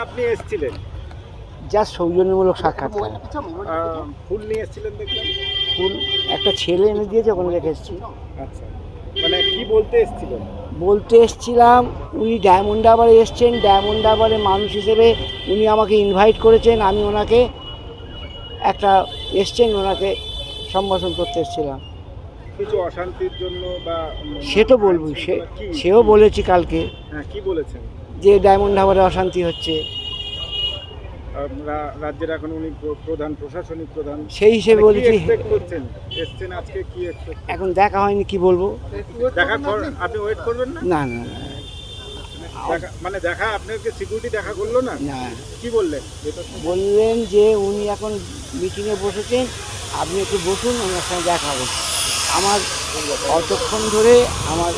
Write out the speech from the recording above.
আপনি এসেছিলেন যা সৌজন্যমূলক সাক্ষাৎকার। ফুল নিয়ে এসেছিলেন দেখলাম। ফুল একটা ছেলে এনে দিয়েছে, ওখানে রেখে এসেছি। আচ্ছা, মানে কি বলতে এসেছিলেন? বলতে এসেছিলাম উনি ডায়মন্ড হারবারে এসছেন, ডায়মন্ড হারবারে মানুষ হিসেবে উনি আমাকে ইনভাইট করেছেন, আমি ওনাকে একটা এসছেন, ওনাকে সম্ভাষণ করতে এসেছিলাম। কিছু অশান্তির জন্য বা সে তো বলবো, সেও বলেছি কালকে। হ্যাঁ, কি বলেছেন? যে ডায়মন্ড হারবারে অশান্তি হচ্ছে, রাজ্যের এখন উনি প্রধান, প্রশাসনিক প্রধান, সেই হিসেবে বলেছি। করছেন এসছেন আজকে, কি এক্সপেক্ট? এখন দেখা হয়নি, কি বলবো। দেখা আপনি ওয়েট করবেন না? না না না মানে দেখা আপনাকে সিকিউরিটি দেখা করলো না? না, কি বললেন? বললেন যে উনি এখন মিটিংয়ে বসেছেন, আপনি একটু বসুন, ওনার সঙ্গে দেখা হবে। আমার অতক্ষণ ধরে আমার